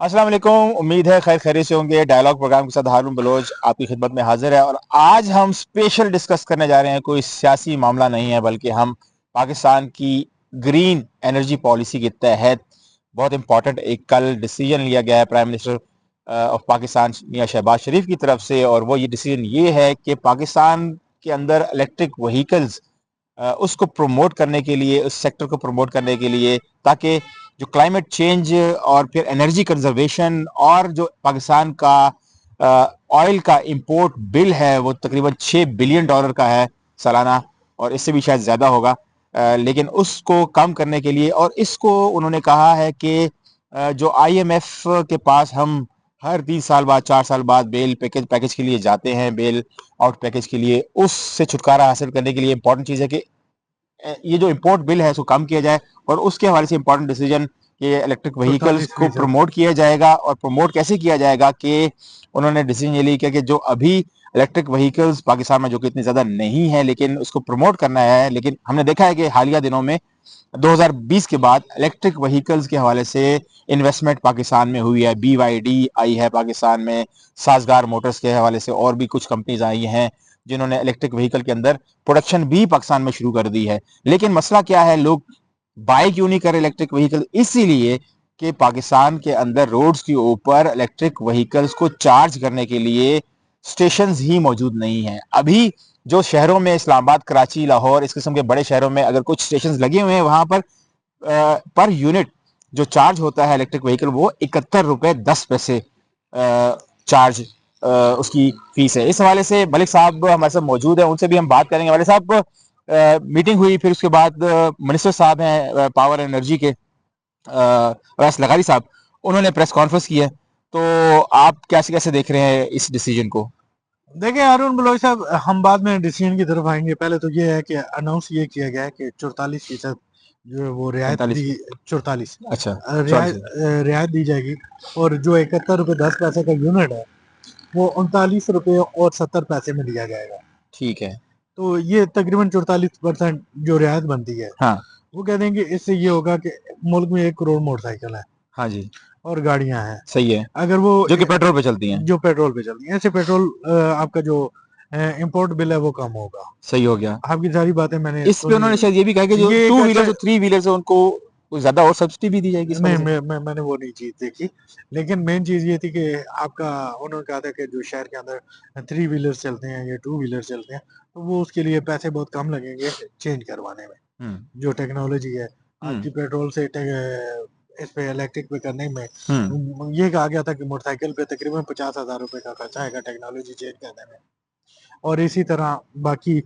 अस्सलाम वालेकुम। उम्मीद है खैर खैरियत से होंगे। डायलॉग प्रोग्राम के साथ हारून बलोच आपकी खिदमत में हाजिर है और आज हम स्पेशल डिस्कस करने जा रहे हैं। कोई सियासी मामला नहीं है बल्कि हम पाकिस्तान की ग्रीन एनर्जी पॉलिसी के तहत बहुत इंपॉर्टेंट एक कल डिसीजन लिया गया है प्राइम मिनिस्टर ऑफ पाकिस्तान मियां शहबाज शरीफ की तरफ से। और वो ये डिसीजन ये है कि पाकिस्तान के अंदर इलेक्ट्रिक व्हीकल्स उसको प्रमोट करने के लिए, उस सेक्टर को प्रमोट करने के लिए, ताकि जो क्लाइमेट चेंज और फिर एनर्जी कंजर्वेशन और जो पाकिस्तान का ऑयल का इंपोर्ट बिल है वो तकरीबन $6 बिलियन का है सालाना, और इससे भी शायद ज़्यादा होगा। लेकिन उसको कम करने के लिए, और इसको उन्होंने कहा है कि जो आईएमएफ के पास हम हर 3 साल बाद 4 साल बाद बेल पैकेज के लिए जाते हैं, बेल आउट पैकेज के लिए, उससे छुटकारा हासिल करने के लिए इंपॉर्टेंट चीज़ है कि ये जो इम्पोर्ट बिल है इसको कम किया जाए। और उसके हवाले से इंपॉर्टेंट डिसीजन कि इलेक्ट्रिक व्हीकल्स को 44%। प्रमोट किया जाएगा। और प्रमोट कैसे किया जाएगा कि उन्होंने डिसीजन ये लिया कि जो अभी इलेक्ट्रिक व्हीकल्स पाकिस्तान में जो कि इतनी ज़्यादा नहीं है लेकिन उसको प्रमोट करना है। लेकिन हमने देखा है कि हालिया दिनों में 2020 के बाद इलेक्ट्रिक व्हीकल्स के हवाले से इन्वेस्टमेंट पाकिस्तान में हुई है। BYD आई है पाकिस्तान में, साजगार मोटर्स के हवाले से और भी कुछ कंपनीज आई हैं जिन्होंने इलेक्ट्रिक व्हीकल के अंदर प्रोडक्शन भी पाकिस्तान में शुरू कर दी है। लेकिन मसला क्या है, लोग बाय क्यों नहीं कर इलेक्ट्रिक व्हीकल? इसीलिए कि पाकिस्तान के अंदर रोड्स के ऊपर इलेक्ट्रिक व्हीकल्स को चार्ज करने के लिए स्टेशंस ही मौजूद नहीं है। अभी जो शहरों में इस्लामाबाद, कराची, लाहौर, इस किस्म के बड़े शहरों में अगर कुछ स्टेशंस लगे हुए हैं, वहां पर यूनिट जो चार्ज होता है इलेक्ट्रिक व्हीकल वो ₹71.10 चार्ज उसकी फीस है। इस हवाले से मलिक साहब हमारे साथ मौजूद है, उनसे भी हम बात करेंगे। मलिक साहब, मीटिंग हुई, फिर उसके बाद मिनिस्टर साहब हैं पावर एनर्जी के, अवैस लगारी साहब, उन्होंने प्रेस कॉन्फ्रेंस की है। तो आप कैसे कैसे देख रहे हैं इस डिसीजन को? देखिए हारून बलोच साहब, हम बाद में डिसीजन की तरफ आएंगे। पहले तो ये है कि अनाउंस ये किया गया है कि 44% जो है वो रियायत 45? दी। 44 अच्छा, रियायत 44। रियायत दी जाएगी। और जो ₹71.10 का यूनिट है वो ₹39.70 में दिया जाएगा। ठीक है। तो ये तकरीबन 44% जो रियायत बनती है। हाँ। वो कह देंगे इससे ये होगा कि मुल्क में 1 करोड़ मोटरसाइकिल है हाँ जी। और गाड़ियां हैं। सही है। अगर वो जो कि पेट्रोल पे चलती हैं। जो पेट्रोल पे चलती है, ऐसे पेट्रोल आपका जो इम्पोर्ट बिल है वो कम होगा। सही हो गया। आपकी सारी बातें मैंने इस पे सुनी। उन्होंने शायद ये भी कहा कि जो ये एक टू अच्छा। व्हीलर, जो थ्री व्हीलर है, उनको कुछ ज्यादा और सब्सिडी भी दी जाएगी इस नहीं, वाले से। मैंने वो नहीं चीज देखी। लेकिन मेन चीज ये थी कि आपका उन्होंने कहा था कि जो शहर के अंदर 3 व्हीलर चलते हैं या 2 व्हीलर चलते हैं तो वो उसके लिए पैसे बहुत कम लगेंगे चेंज करवाने में। हम्म। जो टेक्नोलॉजी है हम्म। आपकी पेट्रोल से इस पे इलेक्ट्रिक पे करने में, हम्म। ये कहा गया था कि मोटरसाइकिल पे तकरीबन ₹50,000 का खर्चा आएगा टेक्नोलॉजी चेंज करने में। और इसी तरह बाकी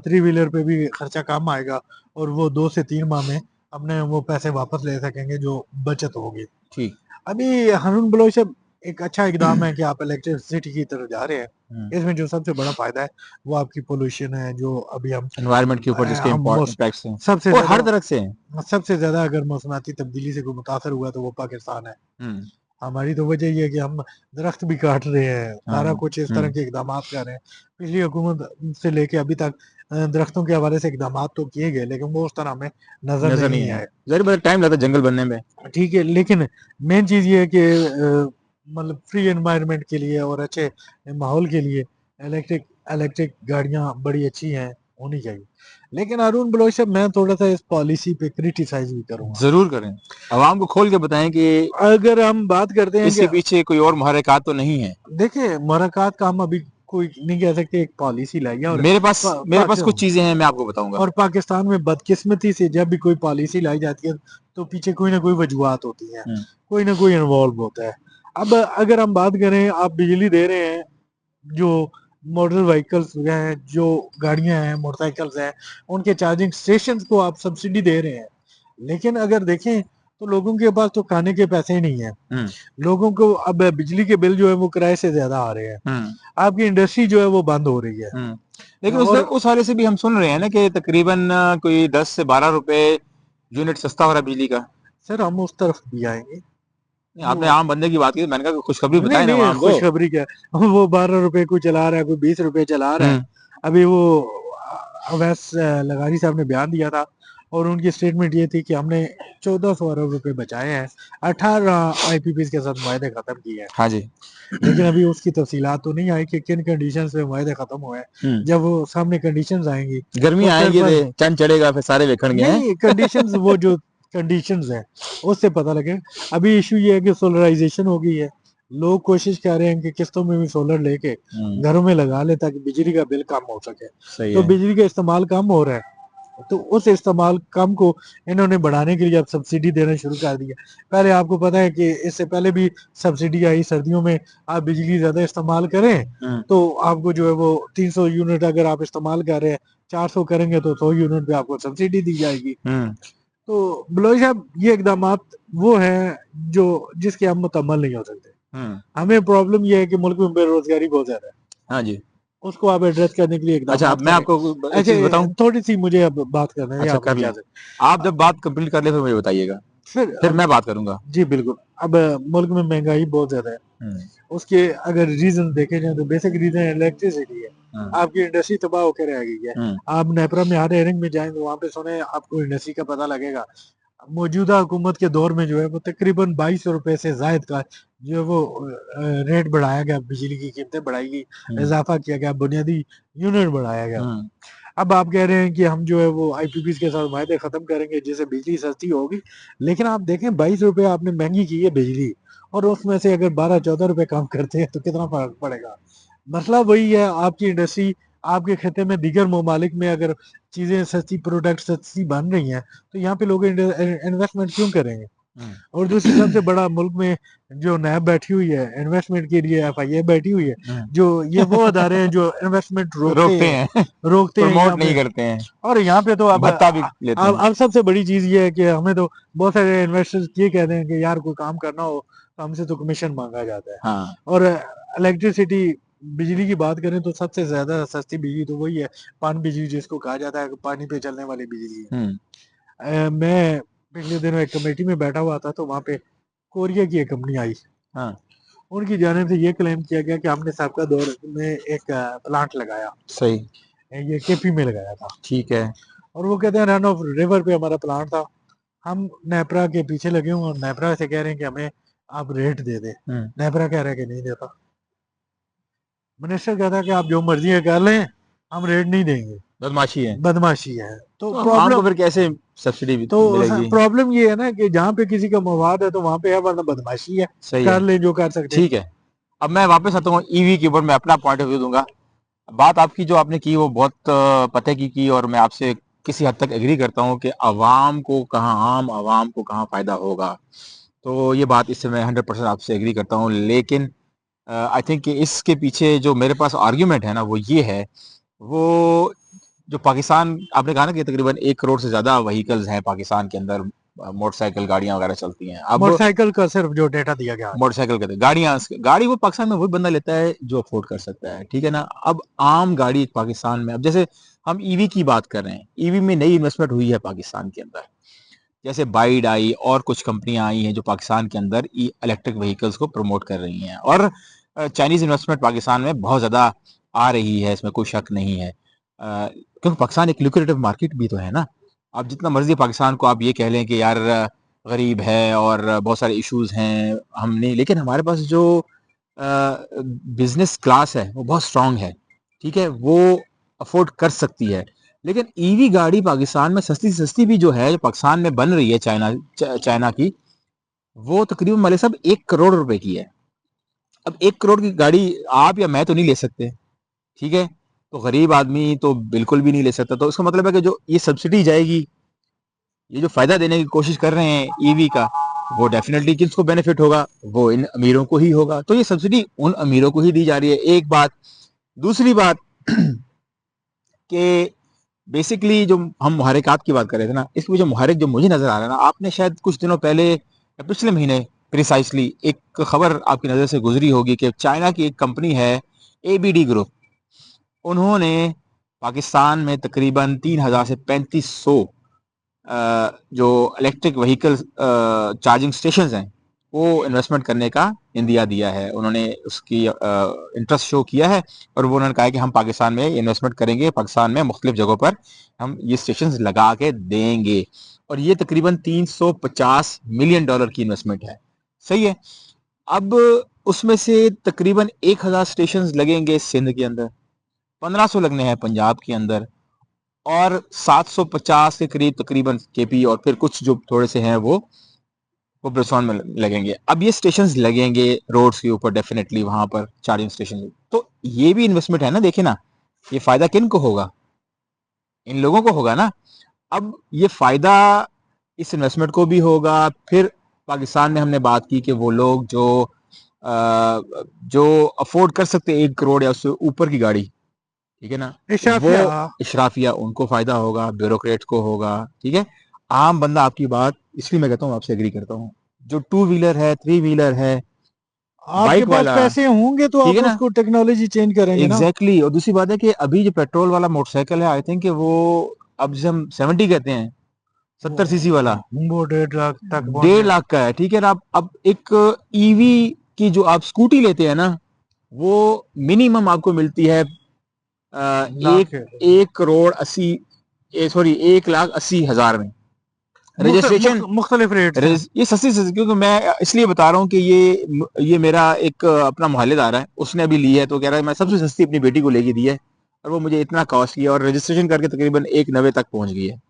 3 व्हीलर पे भी खर्चा कम आएगा और वो 2 से 3 माह में अपने वो पैसे वापस ले सकेंगे जो बचत होगी। ठीक। अभी हारून बलोच साहब, एक अच्छा इकदाम है कि आप इलेक्ट्रिसिटी की तरफ जा रहे हैं। हम्म। इसमें जो सबसे बड़ा फायदा है वो आपकी पोल्यूशन है, जो अभी एनवायरनमेंट के ऊपर जिसके हम इम्पैक्ट्स हैं सबसे और हर ज्यादा तरह से हैं। सबसे ज्यादा अगर मौसमाती तब्दीली से कोई मुतासर हुआ तो वो पाकिस्तान है। हम्म। हमारी तो वजह ये है कि हम दरख्त भी काट रहे हैं, हाँ। सारा कुछ इस तरह हम्म। के इकदाम कर रहे हैं। पिछली हुकूमत से लेके अभी तक दरख्तों के हवाले से इकदाम तो किए गए लेकिन वो उस तरह हमें नजर नजर नहीं नहीं है। आए। जरूर बहुत टाइम लगता है जंगल बनने में। ठीक है, लेकिन मेन चीज ये है कि मतलब फ्री एनवायरनमेंट के लिए और अच्छे माहौल के लिए इलेक्ट्रिक इलेक्ट्रिक गाड़ियां बड़ी अच्छी हैं, होनी चाहिए। लेकिन हारून बलोच साहब, मैं थोड़ा सा इस पॉलिसी पे क्रिटिसाइज भी करूंगा। जरूर करें। आवाम को खोल के बताएं कि अगर हम बात करते हैं कि इसके पीछे कोई और मुहर्रिकात तो नहीं है। देखिए मुलाकात का हम अभी कोई नहीं कह सकते, एक पॉलिसी लाई है। और मेरे पास कुछ चीजें हैं, मैं आपको बताऊंगा। और पाकिस्तान में बदकिस्मती से जब भी कोई पॉलिसी लाई जाती है तो पीछे कोई ना कोई वजूहत होती है, हम्म। कोई ना कोई इन्वॉल्व होता है। अब अगर हम बात करें, आप बिजली दे रहे हैं, जो मोटर व्हीकल्स हैं, जो गाड़ियां हैं, मोटरसाइकिल्स हैं, उनके चार्जिंग स्टेशन को आप सब्सिडी दे रहे हैं। लेकिन अगर देखें तो लोगों के पास तो खाने के पैसे ही नहीं है। हम्म। लोगों को अब बिजली के बिल जो है वो किराए से ज्यादा आ रहे हैं। हम्म। आपकी इंडस्ट्री जो है वो बंद हो रही है। लेकिन और उस वाले से भी हम सुन रहे हैं ना कि तकरीबन कोई 10 से 12 रुपए यूनिट सस्ता हो रहा है बिजली का। सर हम उस तरफ भी आएंगे। नहीं, वो आपने आम बंदे की बात की तो मैंने कहा कि खुशखबरी नहीं बताएं ना नहीं, आवाम को। खुशखबरी क्या है, वो ₹12 को चला रहा है, कोई ₹20 चला रहा है। हम्म। अभी वो अवैस लगारी साहब ने बयान दिया था और उनकी स्टेटमेंट ये थी कि हमने 1400 अरब रुपए बचाए हैं, 18 आईपीपीज के साथ मुआहदे खत्म किए हैं। हाँ जी। लेकिन अभी उसकी तफसीलात तो नहीं आई कि किन कंडीशंस पे मुआहदे खत्म हुए हैं। जब वो सामने कंडीशंस आएंगी गर्मी तो फिर आएगी तो चंद चढ़ेगा, फिर सारे वेखणगे हैं। नहीं, कंडीशंस वो जो कंडीशंस है उससे पता लगे। अभी इशू ये है कि सोलराइजेशन हो गई है, लोग कोशिश कर रहे हैं कि किस्तों में भी सोलर लेके घरों में लगा ले ताकि बिजली का बिल कम हो सके। सही तो है। बिजली का इस्तेमाल कम हो रहा है, तो उस इस्तेमाल कम को इन्होंने बढ़ाने के लिए अब सब्सिडी देना शुरू कर दिया। पहले आपको पता है कि इससे पहले भी सब्सिडी आई, सर्दियों में आप बिजली ज्यादा इस्तेमाल करें तो आपको जो है वो 300 यूनिट अगर आप इस्तेमाल कर रहे हैं, 400 करेंगे तो 100 यूनिट पे आपको सब्सिडी दी जाएगी। तो बलोच साहब ये इकदाम वो हैं जो जिसके हम मुकम्मल नहीं हो सकते। हमें प्रॉब्लम ये है कि मुल्क में बेरोजगारी बहुत ज्यादा है। हाँ जी। उसको आप एड्रेस करने के लिए इकदाम अच्छा, अब मैं आपको एक चीज बताऊं। थोड़ी सी मुझे अब बात करना है, अच्छा, आपने कर लें। इजाजत। आप जब बात कंप्लीट कर ले फिर मुझे बताइएगा, फिर मैं बात करूंगा। जी बिल्कुल। अब मुल्क में महंगाई बहुत ज्यादा है, उसके अगर रीजन देखे जाए तो बेसिक रीजन इलेक्ट्रिसिटी है। आपकी इंडस्ट्री तबाह होकर रह गई है। आप नेपरा में हर एयरिंग में जाएंगे वहां पे सुने आपको इंडस्ट्री का पता लगेगा। मौजूदा हुकूमत के दौर में जो है वो तकरीबन 2200 रुपए से जायद का जो है वो रेट बढ़ाया गया, बिजली की कीमतें बढ़ाई गई, इजाफा किया गया, बुनियादी यूनिट बढ़ाया गया। अब आप कह रहे हैं कि हम जो है वो आईपीपीज के साथ वायदे खत्म करेंगे जिससे बिजली सस्ती होगी, लेकिन आप देखें 22 रुपए आपने महंगी की है बिजली, और उसमें से अगर 12-14 रुपए कम करते हैं तो कितना फर्क पड़ेगा। मसला वही है, आपकी इंडस्ट्री आपके खत्े में दीगर ममालिक में अगर चीजें सस्ती, प्रोडक्ट सस्ती बन रही हैं तो यहाँ पे लोग इन्वेस्टमेंट क्यों करेंगे। और दूसरी सबसे बड़ा मुल्क में जो नैब बैठी हुई है इन्वेस्टमेंट के लिए, एफआईए बैठी हुई है, जो ये वो अदारे हैं जो इन्वेस्टमेंट रोकते हैं प्रमोट नहीं पे। करते हैं, और यहाँ पे तो अब भत्ता भी लेते हैं। अब सबसे बड़ी चीज ये है कि हमें तो बहुत सारे इन्वेस्टर्स ये कहते हैं कि यार कोई काम करना हो तो हमसे तो कमीशन मांगा जाता है। हाँ। और इलेक्ट्रिसिटी, बिजली की बात करें तो सबसे ज्यादा सस्ती बिजली तो वही है, पानी बिजली जिसको कहा जाता है, पानी पे चलने वाली बिजली। मैं पिछले दिनों एक कमेटी में बैठा हुआ था तो वहां पे कोरिया की एक कंपनी आई। हाँ। उनकी जानिब से ये क्लेम किया गया कि हमने सबका दौर में एक प्लांट लगाया। सही। ये केपी में लगाया था। ठीक है। और वो कहते हैं रन ऑफ रिवर पे हमारा प्लांट था, हम नेपरा के पीछे लगे हुए और नेपरा से कह रहे हैं कि हमें आप रेट दे दे। नेपरा कह रहा है कि नहीं देता। मिनिस्टर कहता है कि आप जो मर्जी है कर लें, हम रेट नहीं देंगे। बदमाशी है। बदमाशी है। तो आम को प्रॉब्लम फिर कैसे सब्सिडी मिलेगी। प्रॉब्लम ये है ना कि जहाँ पे किसी का मवाद है तो वहां पे है, वरना बदमाशी है। सही कर है। ले जो कर सकते हैं। ठीक है, अब मैं वापस आता हूँ ईवी के ऊपर, मैं अपना पॉइंट ऑफ व्यू दूंगा। बात आपकी जो आपने की वो बहुत पते की और मैं आपसे किसी हद तक एग्री करता हूँ कि आवाम को कहाँ, आम आवाम को कहाँ फायदा होगा। तो ये बात, इससे मैं 100% आपसे एग्री करता हूँ। लेकिन आई थिंक कि इसके पीछे जो मेरे पास आर्ग्यूमेंट है ना वो ये है, वो जो पाकिस्तान, आपने कहा ना कि तकरीबन 1 करोड़ से ज्यादा व्हीकल्स हैं पाकिस्तान के अंदर, मोटरसाइकिल गाड़ियां वगैरह चलती हैं। अब मोटरसाइकिल का सिर्फ जो डेटा दिया गया, मोटरसाइकिल कहते हैं गाड़ियां, गाड़ी वो पाकिस्तान में वही बंदा लेता है जो अफोर्ड कर सकता है, ठीक है ना। अब आम गाड़ी पाकिस्तान में, अब जैसे हम ईवी की बात कर रहे हैं, ईवी में नई इन्वेस्टमेंट हुई है पाकिस्तान के अंदर, जैसे बाइड आई और कुछ कंपनियां आई हैं जो पाकिस्तान के अंदर इलेक्ट्रिक व्हीकल्स को प्रमोट कर रही हैं। और चाइनीज इन्वेस्टमेंट पाकिस्तान में बहुत ज़्यादा आ रही है, इसमें कोई शक नहीं है, क्योंकि पाकिस्तान एक लुक्रेटिव मार्केट भी तो है ना। आप जितना मर्जी पाकिस्तान को आप ये कह लें कि यार गरीब है और बहुत सारे इश्यूज हैं, हम नहीं, लेकिन हमारे पास जो बिजनेस क्लास है वो बहुत स्ट्रांग है, ठीक है, वो अफोर्ड कर सकती है। लेकिन ईवी गाड़ी पाकिस्तान में सस्ती सस्ती भी जो है, जो पाकिस्तान में बन रही है चाइना की, वो तकरीबन मलिक साहब 1 करोड़ रुपए की है। अब 1 करोड़ की गाड़ी आप या मैं तो नहीं ले सकते, ठीक है, तो गरीब आदमी तो बिल्कुल भी नहीं ले सकता। तो इसका मतलब है कि जो ये सब्सिडी जाएगी, ये जो फायदा देने की कोशिश कर रहे हैं ईवी का, वो डेफिनेटली किसको बेनिफिट होगा, वो इन अमीरों को ही होगा। तो ये सब्सिडी उन अमीरों को ही दी जा रही है, एक बात। दूसरी बात कि बेसिकली जो हम मुहर्रिकात की बात कर रहे थे ना, इसमें जो मुहर्रिक जो मुझे नजर आ रहा है ना, आपने शायद कुछ दिनों पहले या पिछले महीने प्रिसाइसली एक खबर आपकी नजर से गुजरी होगी कि चाइना की एक कंपनी है एबीडी ग्रुप, उन्होंने पाकिस्तान में तकरीबन 3000 से 3500 जो इलेक्ट्रिक व्हीकल चार्जिंग स्टेशन हैं वो इन्वेस्टमेंट करने का इंदिया दिया है, उन्होंने उसकी इंटरेस्ट शो किया है और वो उन्होंने कहा है कि हम पाकिस्तान में इन्वेस्टमेंट करेंगे, पाकिस्तान में मुख्तलिफ जगहों पर हम ये स्टेशन लगा के देंगे और ये तकरीबन $350 मिलियन की इन्वेस्टमेंट है। सही है। अब उसमें से तकरीबन 1000 स्टेशन लगेंगे सिंध के अंदर, 1500 लगने हैं पंजाब के अंदर और 750 के करीब तकरीबन केपी और फिर कुछ जो थोड़े से हैं वो ब्रिस्बेन में लगेंगे। अब ये स्टेशंस लगेंगे रोड्स के ऊपर डेफिनेटली, वहां पर चार्जिंग स्टेशन, तो ये भी इन्वेस्टमेंट है ना। देखिए ना, ये फायदा किन को होगा, इन लोगों को होगा ना। अब ये फायदा इस इन्वेस्टमेंट को भी होगा। फिर पाकिस्तान में हमने बात की कि वो लोग जो अफोर्ड कर सकते 1 करोड़ या उससे ऊपर की गाड़ी, ठीक है ना, वो इशाफिया। इशराफिया उनको फायदा होगा, ब्यूरोक्रेट को होगा, ठीक है। आम बंदा आपकी बात इसलिए मैं कहता हूँ आपसे एग्री करता हूँ, जो 2 व्हीलर है, 3 व्हीलर है, आपके बाइक पास वाला, पैसे होंगे तो ठीक आप है ना, उसको टेक्नोलॉजी चेंज करेंगे ना। Exactly exactly। और दूसरी बात है कि अभी जो पेट्रोल वाला मोटरसाइकिल है, आई थिंक वो अब जिसे हम 70 कहते हैं, वो 70 सीसी वाला, वो 1.5 लाख तक पहुंच 1.5 लाख गया। का है, ठीक है ना। अब एक ईवी की जो आप स्कूटी लेते हैं ना, वो मिनिमम आपको मिलती है लाख एक 1 करोड़ 80, सॉरी 1,80,000 में रजिस्ट्रेशन। मुख्तलिफ रेट्स हैं। ये सस्ती सस्ती, क्योंकि मैं इसलिए बता रहा हूँ कि ये मेरा एक अपना मोहल्लेदार है, उसने अभी ली है तो कह रहा है मैं सबसे सस्ती अपनी बेटी को लेके दी है और वो मुझे इतना कॉस्टली है और रजिस्ट्रेशन करके तकरीबन 1,90 तक पहुंच गई है।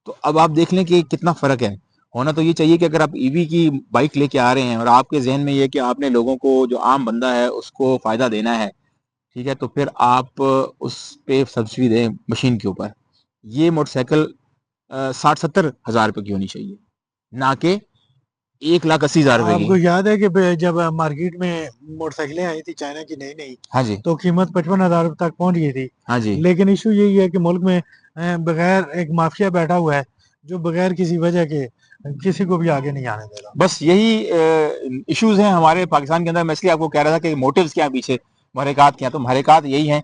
तो अब आप देख लें कि कितना फर्क है। होना तो ये चाहिए कि अगर आप ईवी की बाइक लेके आ रहे हैं और आपके जहन में ये कि आपने लोगों को, जो आम बंदा है उसको फायदा देना है, ठीक है, तो फिर आप उस पे सब्सिडी दें मशीन के ऊपर। ये मोटरसाइकिल 60-70 हज़ार रुपए की होनी चाहिए, ना कि 1,80,000 रुपए की। आपको याद है कि जब मार्केट में मोटरसाइकिलें आई थी चाइना की नई नई, हाँ जी, तो कीमत 55,000 तक पहुंच गई थी। हाँ जी। लेकिन इशू यही है कि मुल्क में बगैर एक माफिया बैठा हुआ है जो बगैर किसी वजह के किसी को भी आगे नहीं आने देगा। बस यही इश्यूज हैं हमारे पाकिस्तान के अंदर। मैं इसलिए आपको कह रहा था कि मोटिव्स क्या हैं पीछे, महरक़ात क्या हैं। तो महरक़ात यही हैं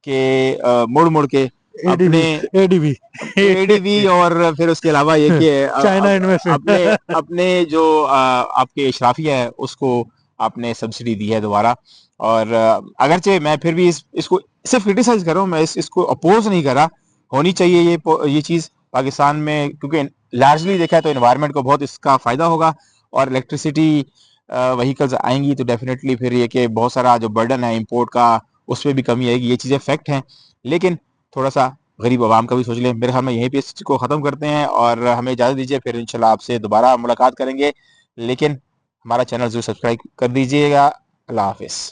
कि मुड़ मुड़ के अपने एडीबी एडीबी एडीबी और फिर उसके अलावा ये कि चाइना इन्वेस्टमेंट। अपने अपने जो आपके इशराफिया है उसको आपने सब्सिडी दी है दोबारा। और अगरचे मैं फिर भी इसको सिर्फ क्रिटिसाइज कर रहा हूँ, मैं इसको अपोज नहीं कर रहा। होनी चाहिए ये चीज़ पाकिस्तान में, क्योंकि लार्जली देखा है तो एनवायरनमेंट को बहुत इसका फायदा होगा और इलेक्ट्रिसिटी व्हीकल्स आएंगी तो डेफिनेटली फिर ये कि बहुत सारा जो बर्डन है इंपोर्ट का उस पर भी कमी आएगी। ये चीज़ें फैक्ट हैं, लेकिन थोड़ा सा गरीब आवाम का भी सोच लें। मेरे ख्याल में यहीं पे इस को ख़त्म करते हैं और हमें इजाज़त दीजिए, फिर इंशाल्लाह आपसे दोबारा मुलाकात करेंगे। लेकिन हमारा चैनल जरूर सब्सक्राइब कर दीजिएगा। अल्लाह हाफिज़।